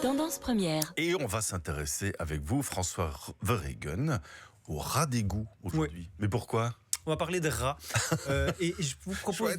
Tendance première. Et on va s'intéresser avec vous, François Verhegen, au rat d'égout aujourd'hui. Oui. Mais pourquoi ? On va parler de rats. Et je vous propose,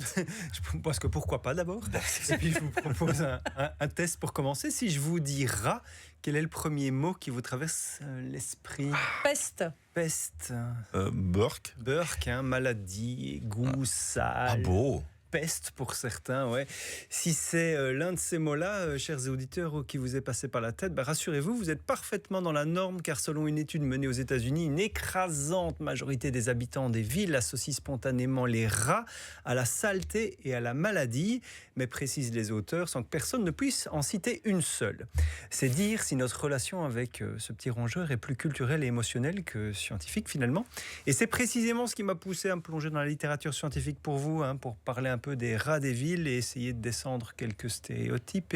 parce que pourquoi pas d'abord. Et puis je vous propose un test pour commencer. Si je vous dis rat, quel est le premier mot qui vous traverse l'esprit ? Peste. Peste. Burke. Burke, maladie, égout, sale. Ah beau. Peste pour certains, ouais. Si c'est l'un de ces mots-là, chers auditeurs, qui vous est passé par la tête, rassurez-vous, vous êtes parfaitement dans la norme, car selon une étude menée aux États-Unis, une écrasante majorité des habitants des villes associent spontanément les rats à la saleté et à la maladie, mais précisent les auteurs, sans que personne ne puisse en citer une seule. C'est dire si notre relation avec ce petit rongeur est plus culturelle et émotionnelle que scientifique finalement. Et c'est précisément ce qui m'a poussé à me plonger dans la littérature scientifique pour vous, pour parler un peu des rats des villes et essayer de descendre quelques stéréotypes.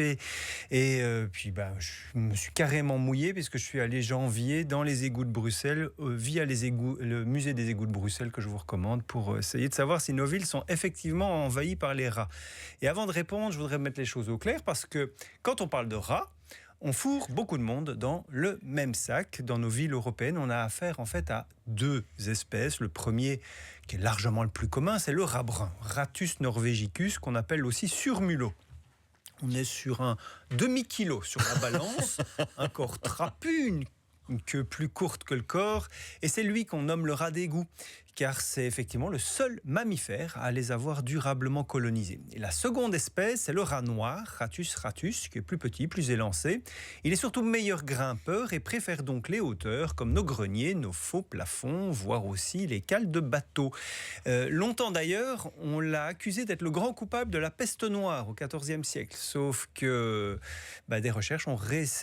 Et puis je me suis carrément mouillé puisque je suis allé janvier dans les égouts de Bruxelles via le musée des égouts de Bruxelles que je vous recommande pour essayer de savoir si nos villes sont effectivement envahies par les rats. Et avant de répondre, je voudrais mettre les choses au clair parce que quand on parle de rats, on fourre beaucoup de monde dans le même sac. Dans nos villes européennes, on a affaire en fait à deux espèces. Le premier, qui est largement le plus commun, c'est le rat brun, Rattus norvegicus, qu'on appelle aussi surmulot. On est sur un demi-kilo sur la balance, un corps trapu, une queue plus courte que le corps, et c'est lui qu'on nomme le rat d'égout, car c'est effectivement le seul mammifère à les avoir durablement colonisés. Et la seconde espèce, c'est le rat noir, Rattus ratus, qui est plus petit, plus élancé. Il est surtout meilleur grimpeur et préfère donc les hauteurs, comme nos greniers, nos faux plafonds, voire aussi les cales de bateaux. Longtemps d'ailleurs, on l'a accusé d'être le grand coupable de la peste noire au XIVe siècle, sauf que des recherches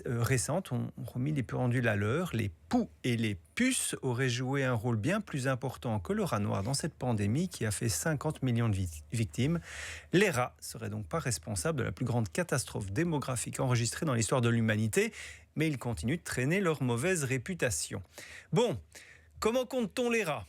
récentes ont remis les pendules à l'heure. Les poux et les puces auraient joué un rôle bien plus important que le rat noir dans cette pandémie qui a fait 50 millions de victimes. Les rats seraient donc pas responsables de la plus grande catastrophe démographique enregistrée dans l'histoire de l'humanité, mais ils continuent de traîner leur mauvaise réputation. Bon, comment compte-t-on les rats ?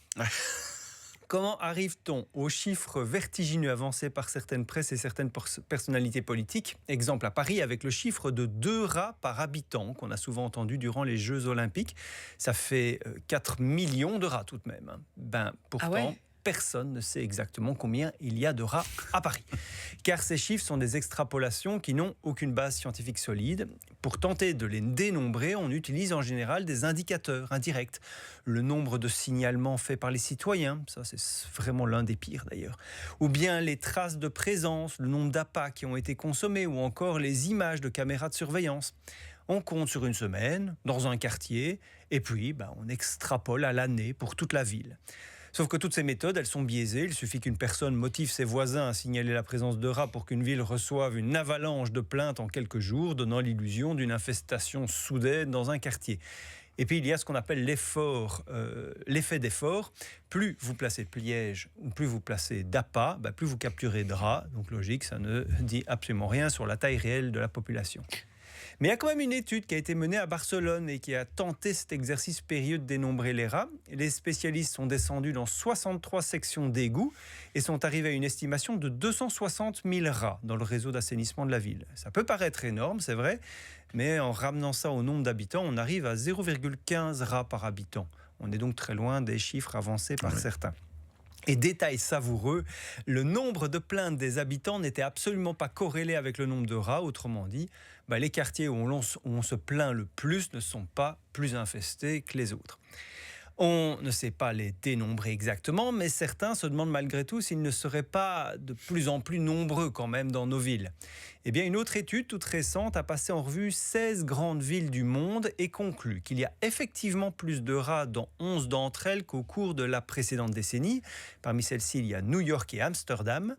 Comment arrive-t-on aux chiffres vertigineux avancés par certaines presses et certaines personnalités politiques ? Exemple à Paris avec le chiffre de 2 rats par habitant qu'on a souvent entendu durant les Jeux Olympiques. Ça fait 4 millions de rats tout de même. Pourtant, personne ne sait exactement combien il y a de rats à Paris. Car ces chiffres sont des extrapolations qui n'ont aucune base scientifique solide. Pour tenter de les dénombrer, on utilise en général des indicateurs indirects. Le nombre de signalements faits par les citoyens, ça c'est vraiment l'un des pires d'ailleurs. Ou bien les traces de présence, le nombre d'appâts qui ont été consommés, ou encore les images de caméras de surveillance. On compte sur une semaine, dans un quartier, et puis on extrapole à l'année pour toute la ville. Sauf que toutes ces méthodes, elles sont biaisées. Il suffit qu'une personne motive ses voisins à signaler la présence de rats pour qu'une ville reçoive une avalanche de plaintes en quelques jours, donnant l'illusion d'une infestation soudaine dans un quartier. Et puis il y a ce qu'on appelle l'effet d'effort. Plus vous placez de pièges ou plus vous placez d'appâts, plus vous capturez de rats. Donc logique, ça ne dit absolument rien sur la taille réelle de la population. Mais il y a quand même une étude qui a été menée à Barcelone et qui a tenté cet exercice périlleux de dénombrer les rats. Les spécialistes sont descendus dans 63 sections d'égouts et sont arrivés à une estimation de 260 000 rats dans le réseau d'assainissement de la ville. Ça peut paraître énorme, c'est vrai, mais en ramenant ça au nombre d'habitants, on arrive à 0,15 rats par habitant. On est donc très loin des chiffres avancés par certains. Et détail savoureux, le nombre de plaintes des habitants n'était absolument pas corrélé avec le nombre de rats. Autrement dit, les quartiers où on se plaint le plus ne sont pas plus infestés que les autres. On ne sait pas les dénombrer exactement, mais certains se demandent malgré tout s'ils ne seraient pas de plus en plus nombreux quand même dans nos villes. Eh bien, une autre étude toute récente a passé en revue 16 grandes villes du monde et conclut qu'il y a effectivement plus de rats dans 11 d'entre elles qu'au cours de la précédente décennie. Parmi celles-ci, il y a New York et Amsterdam.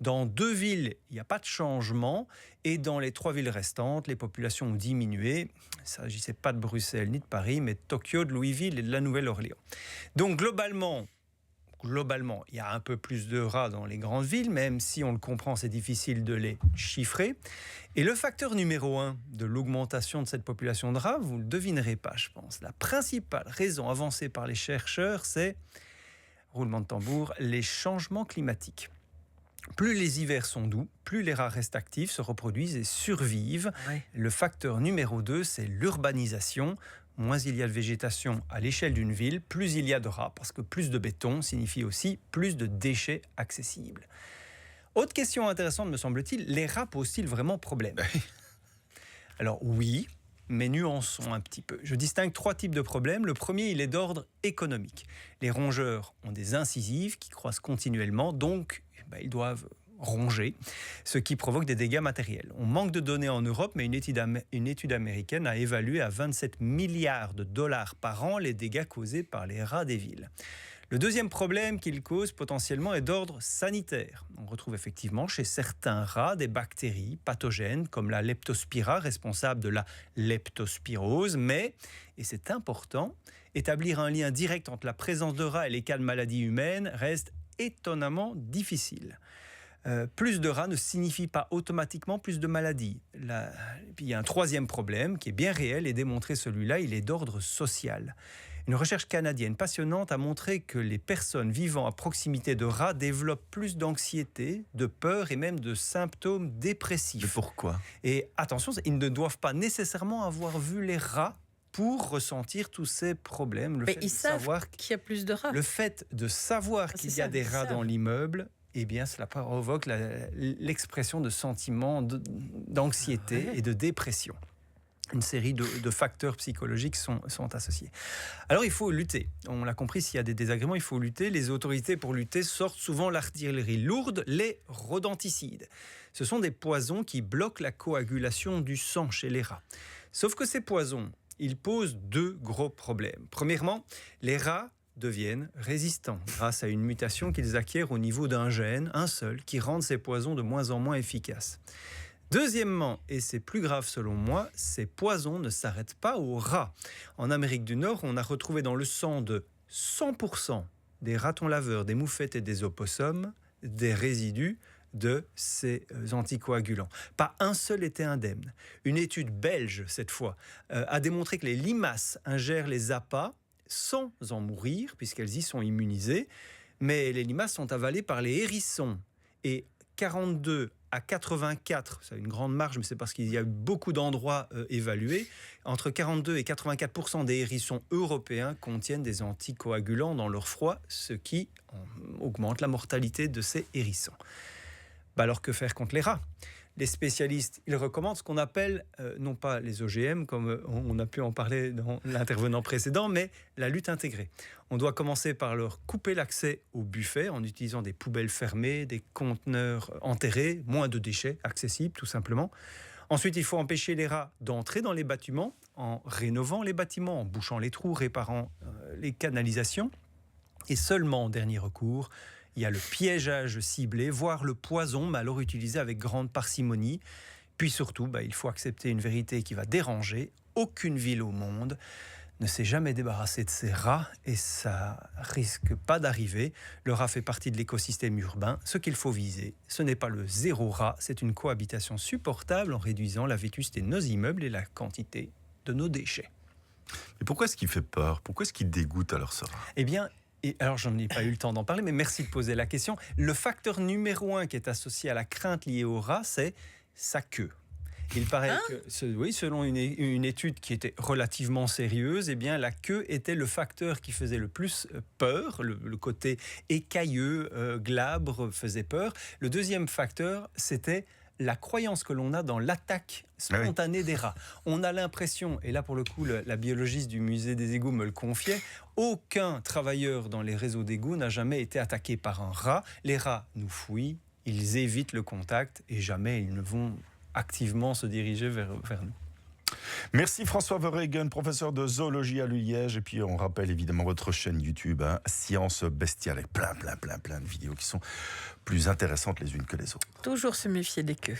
Dans 2 villes, il n'y a pas de changement et dans les 3 villes restantes, les populations ont diminué. Il ne s'agissait pas de Bruxelles ni de Paris, mais de Tokyo, de Louisville et de la Nouvelle-Orléans. Donc globalement, il y a un peu plus de rats dans les grandes villes, même si on le comprend, c'est difficile de les chiffrer. Et le facteur numéro 1 de l'augmentation de cette population de rats, vous ne le devinerez pas, je pense. La principale raison avancée par les chercheurs, c'est, roulement de tambour, les changements climatiques. Plus les hivers sont doux, plus les rats restent actifs, se reproduisent et survivent. Ouais. Le facteur numéro 2, c'est l'urbanisation. Moins il y a de végétation à l'échelle d'une ville, plus il y a de rats, parce que plus de béton signifie aussi plus de déchets accessibles. Autre question intéressante, me semble-t-il, les rats posent-ils vraiment problème ? Alors oui, mais nuançons un petit peu. Je distingue 3 types de problèmes. Le premier, il est d'ordre économique. Les rongeurs ont des incisives qui croissent continuellement, donc ils doivent ronger, ce qui provoque des dégâts matériels. On manque de données en Europe, mais une étude américaine a évalué à 27 milliards de dollars par an les dégâts causés par les rats des villes. Le deuxième problème qu'ils causent potentiellement est d'ordre sanitaire. On retrouve effectivement chez certains rats des bactéries pathogènes comme la leptospira, responsable de la leptospirose, mais, et c'est important, établir un lien direct entre la présence de rats et les cas de maladies humaines reste étonnamment difficile. Plus de rats ne signifie pas automatiquement plus de maladies. Puis il y a un troisième problème qui est bien réel et démontré, celui-là, il est d'ordre social. Une recherche canadienne passionnante a montré que les personnes vivant à proximité de rats développent plus d'anxiété, de peur et même de symptômes dépressifs. Mais pourquoi ? Et attention, ils ne doivent pas nécessairement avoir vu les rats pour ressentir tous ces problèmes. Mais ils savent qu'il y a plus de rats. Le fait de savoir qu'il y a des rats dans l'immeuble, eh bien, cela provoque l'expression de sentiments d'anxiété et de dépression. Une série de facteurs psychologiques sont associés. Alors, il faut lutter. On l'a compris, s'il y a des désagréments, il faut lutter. Les autorités, pour lutter, sortent souvent l'artillerie lourde, les rodenticides. Ce sont des poisons qui bloquent la coagulation du sang chez les rats. Sauf que ces poisons, ils posent 2 gros problèmes. Premièrement, les rats deviennent résistants grâce à une mutation qu'ils acquièrent au niveau d'un gène, un seul, qui rend ces poisons de moins en moins efficaces. Deuxièmement, et c'est plus grave selon moi, ces poisons ne s'arrêtent pas aux rats. En Amérique du Nord, on a retrouvé dans le sang de 100% des ratons laveurs, des moufettes et des opossums des résidus de ces anticoagulants. Pas un seul était indemne. Une étude belge, cette fois, a démontré que les limaces ingèrent les appâts sans en mourir, puisqu'elles y sont immunisées, mais les limaces sont avalées par les hérissons. Et 42 à 84, ça a une grande marge, mais c'est parce qu'il y a eu beaucoup d'endroits évalués, entre 42 et 84% des hérissons européens contiennent des anticoagulants dans leur froid, ce qui augmente la mortalité de ces hérissons. Alors que faire contre les rats ? Les spécialistes, ils recommandent ce qu'on appelle, non pas les OGM, comme on a pu en parler dans l'intervenant précédent, mais la lutte intégrée. On doit commencer par leur couper l'accès au buffet en utilisant des poubelles fermées, des conteneurs enterrés, moins de déchets accessibles tout simplement. Ensuite, il faut empêcher les rats d'entrer dans les bâtiments en rénovant les bâtiments, en bouchant les trous, réparant les canalisations. Et seulement en dernier recours, il y a le piégeage ciblé, voire le poison, mais alors utilisé avec grande parcimonie. Puis surtout, il faut accepter une vérité qui va déranger. Aucune ville au monde ne s'est jamais débarrassée de ces rats et ça risque pas d'arriver. Le rat fait partie de l'écosystème urbain. Ce qu'il faut viser, ce n'est pas le 0 rat, c'est une cohabitation supportable en réduisant la vétusté de nos immeubles et la quantité de nos déchets. Mais pourquoi est-ce qu'il fait peur ? Pourquoi est-ce qu'il dégoûte alors ce rat ? Eh bien, et alors, j'en ai pas eu le temps d'en parler, mais merci de poser la question. Le facteur numéro 1 qui est associé à la crainte liée au rat, c'est sa queue. Il paraît que, selon une étude qui était relativement sérieuse, eh bien, la queue était le facteur qui faisait le plus peur. Le côté écailleux, glabre faisait peur. Le deuxième facteur, c'était la croyance que l'on a dans l'attaque spontanée des rats. On a l'impression, et là pour le coup la biologiste du musée des égouts me le confiait, aucun travailleur dans les réseaux d'égouts n'a jamais été attaqué par un rat. Les rats nous fouillent, ils évitent le contact et jamais ils ne vont activement se diriger vers nous. Merci François Verheygen, professeur de zoologie à l'ULiège. Et puis on rappelle évidemment votre chaîne YouTube, Science Bestiale, avec plein de vidéos qui sont plus intéressantes les unes que les autres. Toujours se méfier des queues.